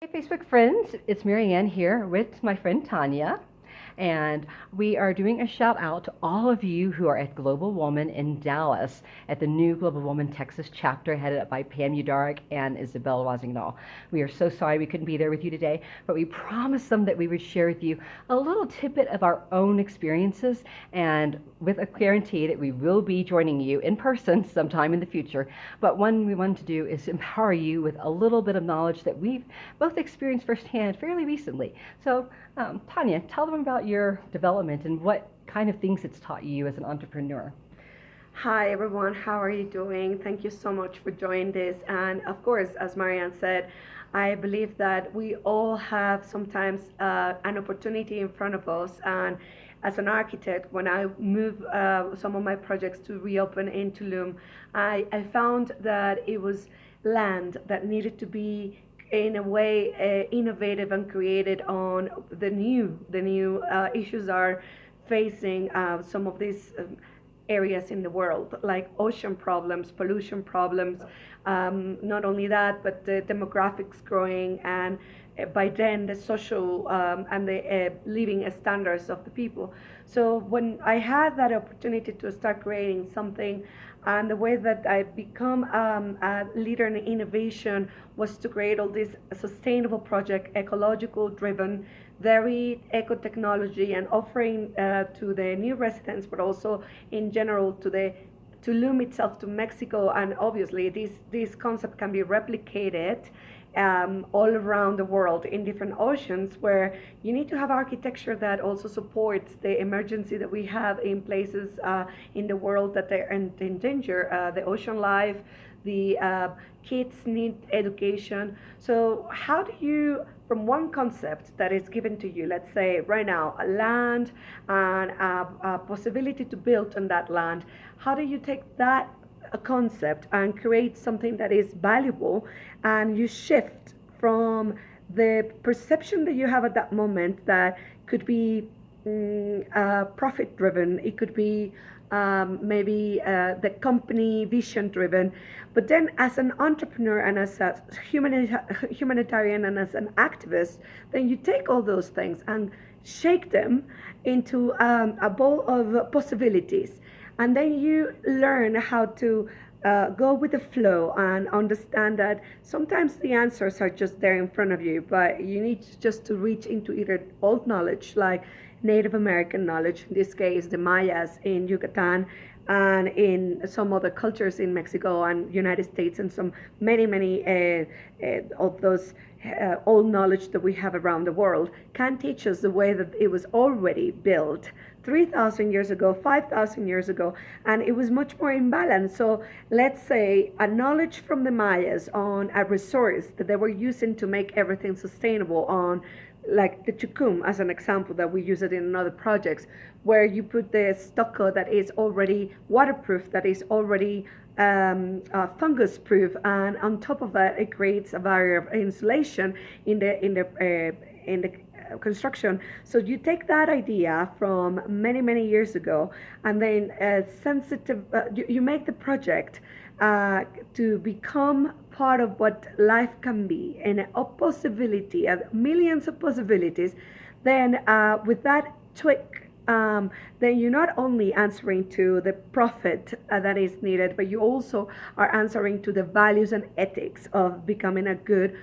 Hey, Facebook friends, it's Marianne here with my friend Tanya. And we are doing a shout out to all of you who are at Global Woman in Dallas at the new Global Woman Texas chapter headed up by Pam Udarik and Isabel Rossignol. We are so sorry we couldn't be there with you today, but we promised them that we would share with you a little tidbit of our own experiences and with a guarantee that we will be joining you in person sometime in the future. But one we want to do is empower you with a little bit of knowledge that we've both experienced firsthand fairly recently. So Tanya, tell them about your development and what kind of things it's taught you as an entrepreneur. Hi everyone, how are you doing? Thank you so much for joining this. And of course, as Marianne said, I believe that we all have sometimes an opportunity in front of us. And as an architect, when I move some of my projects to reopen in Tulum, I found that it was land that needed to be in a way innovative and created on the new issues are facing some of these areas in the world, like ocean problems, pollution problems. Not only that, but the demographics growing, and by then the social and the living standards of the people. So when I had that opportunity to start creating something, and the way that I become a leader in innovation was to create all this sustainable project, ecological driven, very eco technology, and offering to the new residents, but also in general to the Tulum itself, to Mexico, and obviously this concept can be replicated all around the world in different oceans, where you need to have architecture that also supports the emergency that we have in places in the world that are in danger, the ocean life, the kids need education. So how do you, from one concept that is given to you, let's say right now, a land and a possibility to build on that land, how do you take that a concept and create something that is valuable, and you shift from the perception that you have at that moment that could be profit driven, it could be maybe the company vision driven, but then as an entrepreneur and as a humanitarian and as an activist, then you take all those things and shake them into a bowl of possibilities, and then you learn how to go with the flow and understand that sometimes the answers are just there in front of you, but you need just to reach into either old knowledge, like Native American knowledge, in this case the Mayas in Yucatan, and in some other cultures in Mexico and United States, and some many of those old knowledge that we have around the world can teach us the way that it was already built 3,000 years ago, 5,000 years ago, and it was much more imbalanced. So let's say a knowledge from the Mayas on a resource that they were using to make everything sustainable, on like the chukum as an example that we use it in other projects, where you put the stucco that is already waterproof, that is already fungus proof, and on top of that it creates a barrier of insulation in the construction. So you take that idea from many years ago, and then you make the project to become part of what life can be, and a possibility, millions of possibilities. Then with that tweak, then you're not only answering to the profit that is needed, but you also are answering to the values and ethics of becoming a good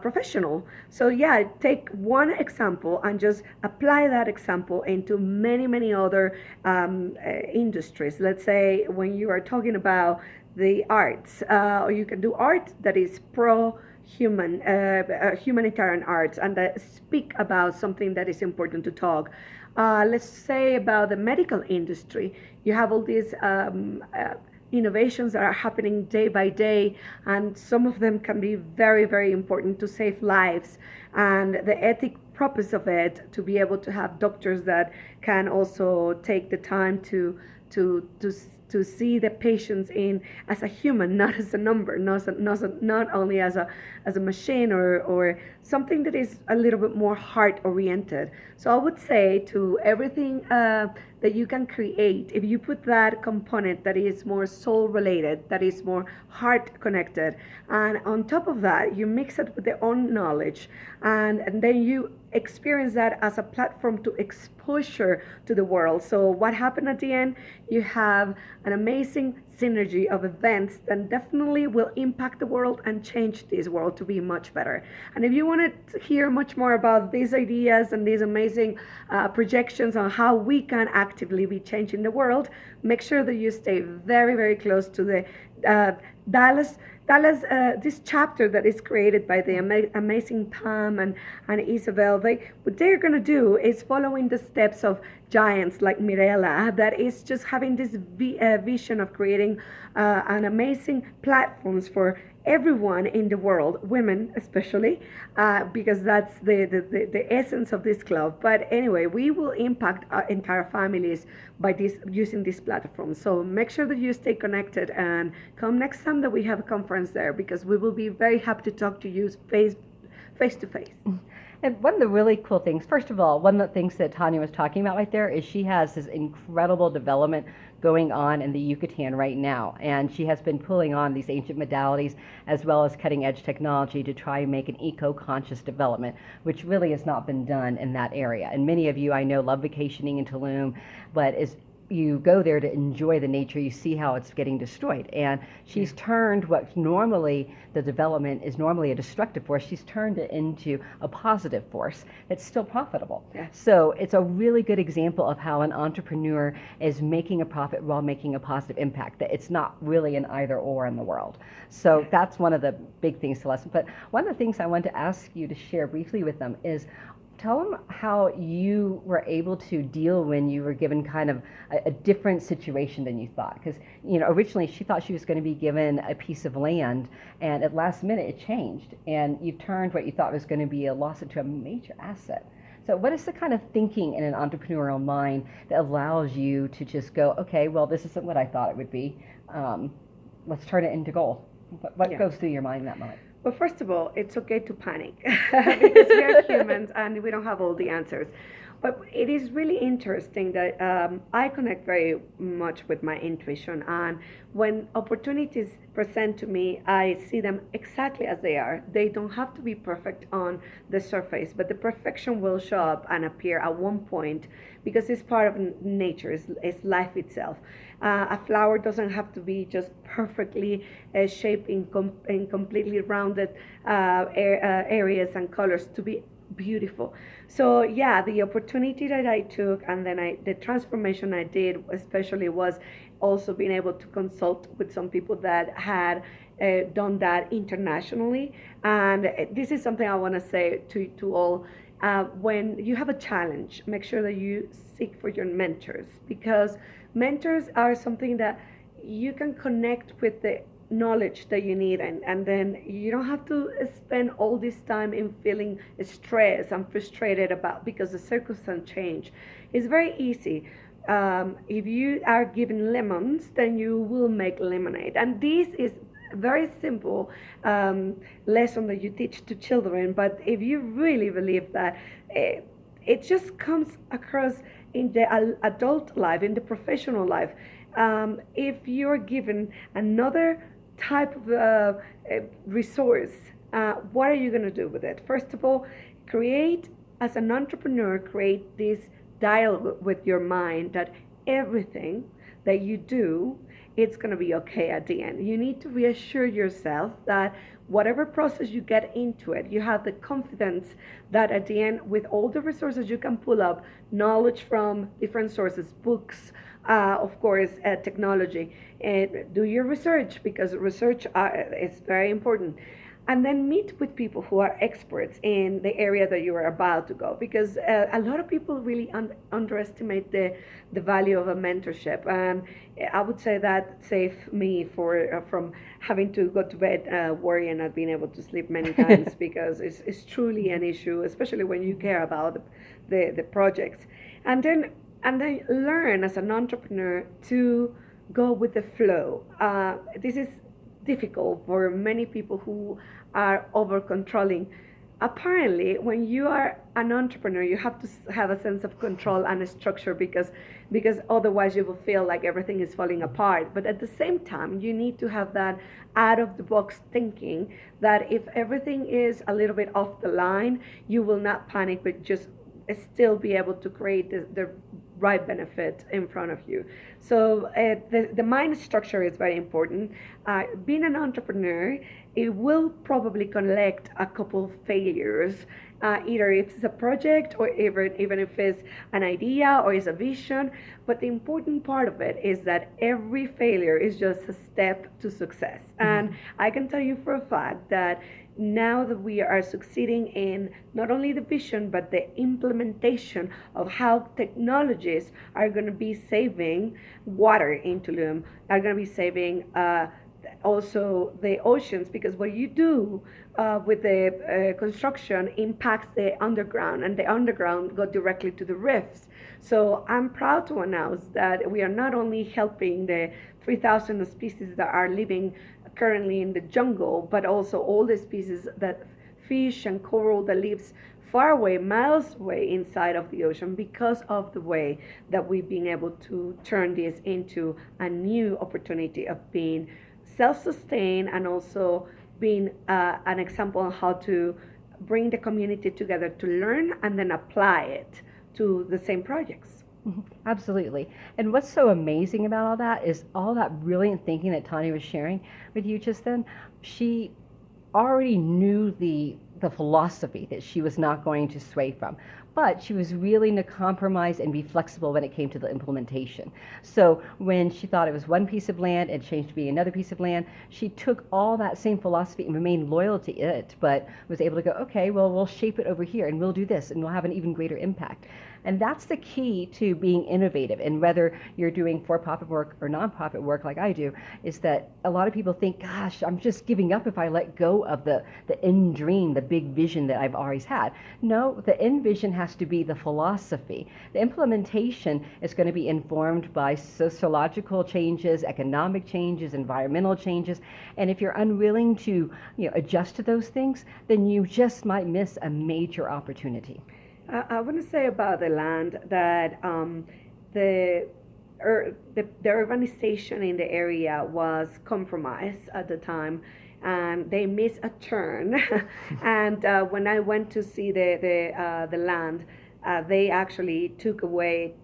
professional. So yeah, take one example and just apply that example into many other industries. Let's say when you are talking about the arts, or you can do art that is pro humanitarian arts, and that speak about something that is important to talk. Let's say about the medical industry, you have all these innovations that are happening day by day, and some of them can be very important to save lives, and the ethic purpose of it, to be able to have doctors that can also take the time to to to see the patients in as a human, not as a number, not only as a machine, or something that is a little bit more heart oriented. So I would say to everything that you can create, if you put that component that is more soul related, that is more heart connected, and on top of that, you mix it with your own knowledge, and then you experience that as a platform to exposure to the world. So what happened at the end? You have an amazing synergy of events that definitely will impact the world and change this world to be much better. And if you want to hear much more about these ideas and these amazing projections on how we can actively be changing the world, make sure that you stay very, very close to the Dallas this chapter that is created by the amazing Pam and Isabel. What they're going to do is following the steps of giants like Mirella, that is just having this vision of creating an amazing platforms for everyone in the world, women especially, because that's the essence of this club. But anyway, we will impact our entire families by this using this platform. So make sure that you stay connected and come next time that we have a conference there, because we will be very happy to talk to you face to face. And one of the really cool things, first of all, one of the things that Tanya was talking about right there is she has this incredible development going on in the Yucatan right now. And she has been pulling on these ancient modalities as well as cutting edge technology to try and make an eco-conscious development, which really has not been done in that area. And many of you I know love vacationing in Tulum, but as you go there to enjoy the nature, you see how it's getting destroyed. And she's turned what normally the development is normally a destructive force, she's turned it into a positive force that's still profitable. Yeah. So it's a really good example of how an entrepreneur is making a profit while making a positive impact, that it's not really an either or in the world. So that's one of the big things to lesson. But one of the things I wanted to ask you to share briefly with them is, tell them how you were able to deal when you were given kind of a different situation than you thought. Because, you know, originally she thought she was going to be given a piece of land, and at last minute it changed, and you've turned what you thought was going to be a loss into a major asset. So what is the kind of thinking in an entrepreneurial mind that allows you to just go, okay, well, this isn't what I thought it would be. Let's turn it into gold. What goes through your mind in that moment? Well, first of all, it's okay to panic because we are humans and we don't have all the answers. But it is really interesting that I connect very much with my intuition, and when opportunities present to me, I see them exactly as they are. They don't have to be perfect on the surface, but the perfection will show up and appear at one point because it's part of nature, it's life itself. A flower doesn't have to be just perfectly shaped in completely rounded areas and colors to be beautiful. So yeah, the opportunity that I took, and then the transformation I did especially, was also being able to consult with some people that had done that internationally. And this is something I want to say to all. When you have a challenge, make sure that you seek for your mentors, because mentors are something that you can connect with the knowledge that you need, and then you don't have to spend all this time in feeling stressed and frustrated about because the circumstance change. It's very easy. If you are given lemons, then you will make lemonade, and this is very simple lesson that you teach to children. But if you really believe that, it just comes across in the adult life, in the professional life. If you're given another type of resource, what are you going to do with it? First of all, as an entrepreneur, create this dialogue with your mind that everything that you do, it's going to be okay at the end. You need to reassure yourself that whatever process you get into it, you have the confidence that at the end, with all the resources you can pull up, knowledge from different sources, books, of course, technology, and do your research, because research is very important. And then meet with people who are experts in the area that you are about to go, because a lot of people really underestimate the value of a mentorship. And I would say that saved me from having to go to bed worrying and not being able to sleep many times because it's truly an issue, especially when you care about the projects. And then learn as an entrepreneur to go with the flow. This is difficult for many people who are over controlling. apparently when you are an entrepreneur you have to have a sense of control and a structure, because otherwise you will feel like everything is falling apart. But at the same time you need to have that out of the box thinking, that if everything is a little bit off the line, you will not panic but just still be able to create the right benefit in front of you. So the mind structure is very important. Being an entrepreneur, it will probably collect a couple failures, either if it's a project or even if it's an idea or it's a vision. But the important part of it is that every failure is just a step to success. And I can tell you for a fact that now that we are succeeding in not only the vision but the implementation of how technologies are going to be saving water in Tulum, are going to be saving also the oceans, because what you do with the construction impacts the underground, and the underground go directly to the rifts. So I'm proud to announce that we are not only helping the 3,000 species that are living currently in the jungle, but also all the species that fish and coral that lives far away, miles away inside of the ocean, because of the way that we've been able to turn this into a new opportunity of being self-sustained, and also being an example on how to bring the community together to learn and then apply it to the same projects. Absolutely. And what's so amazing about all that is all that brilliant thinking that Tanya was sharing with you just then. She already knew the philosophy that she was not going to sway from, but she was willing to compromise and be flexible when it came to the implementation. So when she thought it was one piece of land and changed to be another piece of land, she took all that same philosophy and remained loyal to it, but was able to go, okay, well, we'll shape it over here and we'll do this and we'll have an even greater impact. And that's the key to being innovative. And whether you're doing for-profit work or nonprofit work like I do, is that a lot of people think, gosh, I'm just giving up if I let go of the end dream, the big vision that I've always had. No, the end vision has to be the philosophy. The implementation is going to be informed by sociological changes, economic changes, environmental changes. And if you're unwilling to adjust to those things, then you just might miss a major opportunity. I want to say about the land that the, the urbanization in the area was compromised at the time, and they missed a turn. And when I went to see the land, they actually took away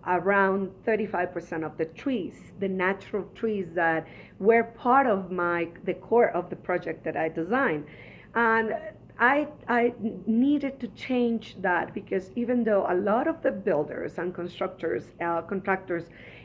around 35% of the trees, the natural trees that were part of the core of the project that I designed. And I needed to change that, because even though a lot of the builders and contractors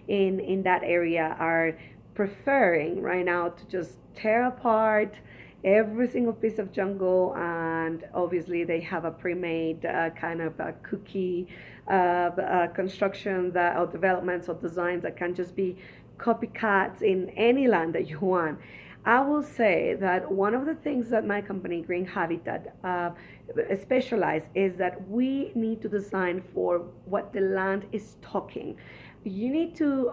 in that area are preferring right now to just tear apart every single piece of jungle, and obviously they have a pre-made kind of a cookie construction or developments or designs that can just be copycats in any land that you want. I will say that one of the things that my company, Green Habitat, specialize is that we need to design for what the land is talking. You need to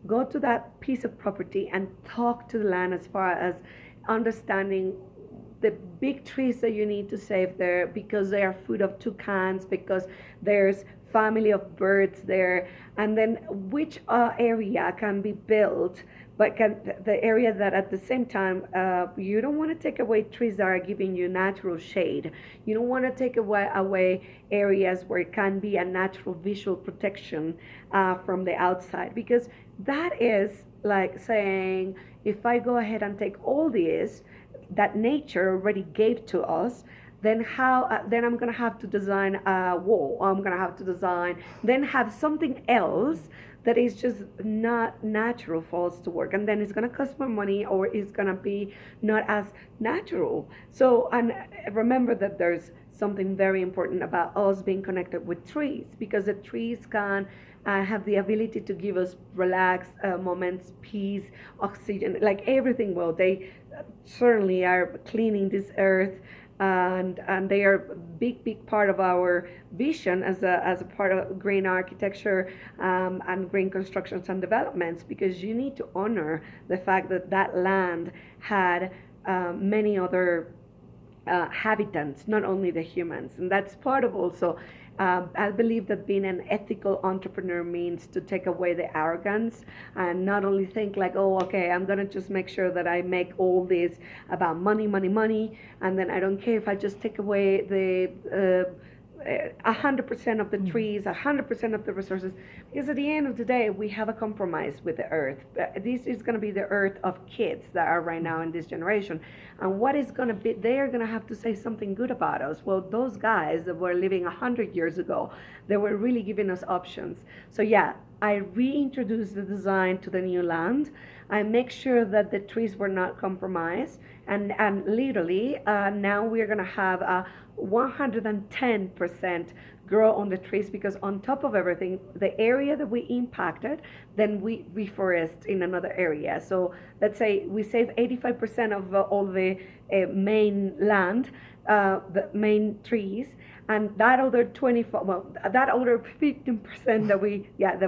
go to that piece of property and talk to the land as far as understanding the big trees that you need to save there, because they are food of toucans, because there's family of birds there, and then which area can be built, but the area that at the same time you don't want to take away trees that are giving you natural shade. You don't want to take away areas where it can be a natural visual protection from the outside, because that is like saying, if I go ahead and take all this that nature already gave to us, then then I'm gonna have to design a wall, or I'm gonna have to design, then have something else that is just not natural for us to work, and then it's gonna cost more money, or it's gonna be not as natural. So, and remember that there's something very important about us being connected with trees, because the trees can have the ability to give us relaxed moments, peace, oxygen, like everything. Well, they certainly are cleaning this earth, and they are a big part of our vision as a part of green architecture and green constructions and developments, because you need to honor the fact that that land had many other habitants, not only the humans. And that's part of also, I believe that being an ethical entrepreneur means to take away the arrogance and not only think like, oh, okay, I'm going to just make sure that I make all this about money, money, money, and then I don't care if I just take away the 100% of the trees, 100% of the resources, because at the end of the day, we have a compromise with the earth. This is going to be the earth of kids that are right now in this generation. And what is going to be, they are going to have to say something good about us. Well, those guys that were living 100 years ago, they were really giving us options. So yeah, I reintroduced the design to the new land. I make sure that the trees were not compromised. And literally, now we're going to have a 110% grow on the trees, because on top of everything, the area that we impacted, then we reforest in another area. So let's say we save 85% of all the main land, the main trees, and that other 24, well, that other 15% that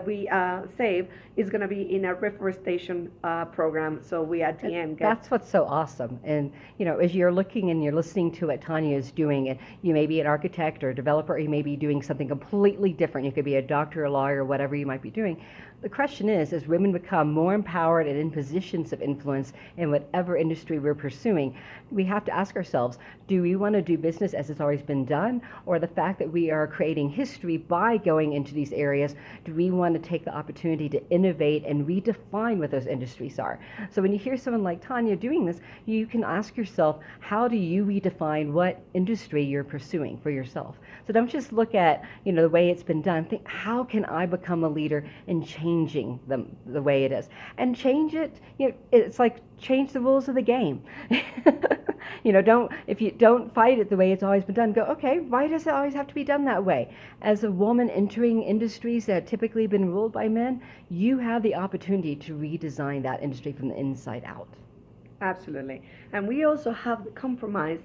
we save is going to be in a reforestation program. So we at the end get. That's what's so awesome. And as you're looking and you're listening to what Tanya is doing, and you may be an architect or a developer, or you may be doing something completely different. You could be a doctor, a lawyer, whatever you might be doing. The question is, as women become more empowered and in positions of influence in whatever industry we're pursuing, we have to ask ourselves, do we want to do business as it's always been done? Or the fact that we are creating history by going into these areas, do we want to take the opportunity to innovate and redefine what those industries are? So when you hear someone like Tanya doing this, you can ask yourself, how do you redefine what industry you're pursuing for yourself? So don't just look at the way it's been done. Think, how can I become a leader in changing the way it is? And change it, it's like change the rules of the game. If you don't fight it the way it's always been done, go, okay, why does it always have to be done that way? As a woman entering industries that have typically been ruled by men, you have the opportunity to redesign that industry from the inside out. Absolutely. And we also have the compromise.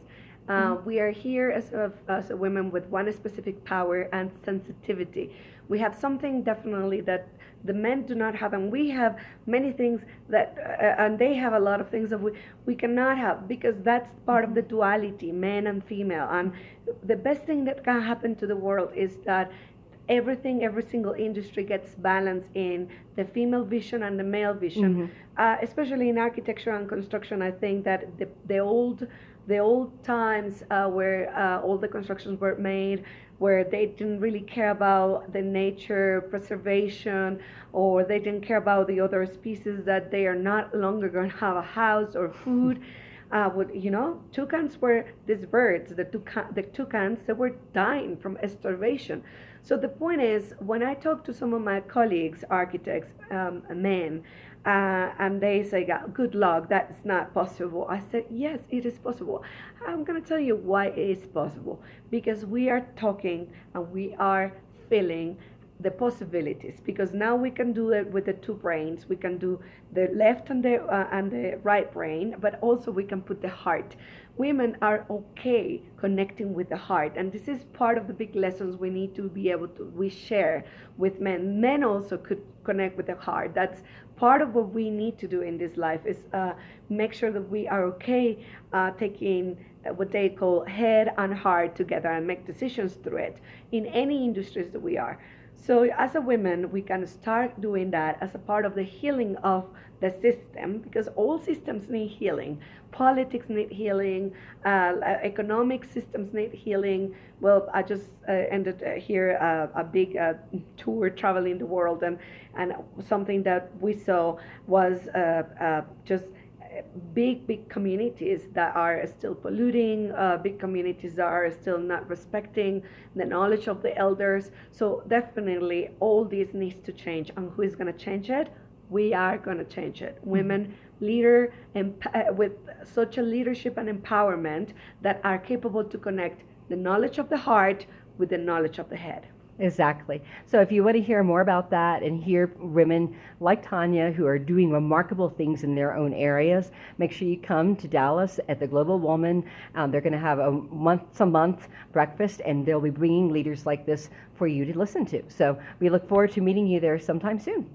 We are here as a women with one specific power and sensitivity. We have something definitely that the men do not have, and we have many things that, and they have a lot of things that we cannot have, because that's part of the duality, men and female. And the best thing that can happen to the world is that every single industry gets balanced in the female vision and the male vision. Especially in architecture and construction, I think that the old times where all the constructions were made, where they didn't really care about the nature preservation, or they didn't care about the other species, that they are not longer going to have a house or food. Toucans were these birds, the toucans, they were dying from starvation. So the point is, when I talk to some of my colleagues, architects, men, and they say, good luck, that's not possible. I said, yes, it is possible. I'm going to tell you why it is possible. Because we are talking and we are feeling the possibilities, because now we can do it with the two brains. We can do the left and the right brain, but also we can put the heart. Women are okay connecting with the heart, and this is part of the big lessons we need to be able to we share with men. Men also could connect with the heart. That's part of what we need to do in this life, is make sure that we are okay taking what they call head and heart together and make decisions through it in any industries that we are. So as a woman, we can start doing that as a part of the healing of the system, because all systems need healing. Politics need healing, economic systems need healing. Well, I just ended here a big tour traveling the world, and something that we saw was just big communities that are still polluting, big communities that are still not respecting the knowledge of the elders. So definitely all this needs to change. And who is going to change it? We are going to change it. Women leader with such a leadership and empowerment that are capable to connect the knowledge of the heart with the knowledge of the head. Exactly. So if you want to hear more about that and hear women like Tanya who are doing remarkable things in their own areas, make sure you come to Dallas at the Global Woman. They're going to have a once-a-month breakfast, and they'll be bringing leaders like this for you to listen to. So we look forward to meeting you there sometime soon.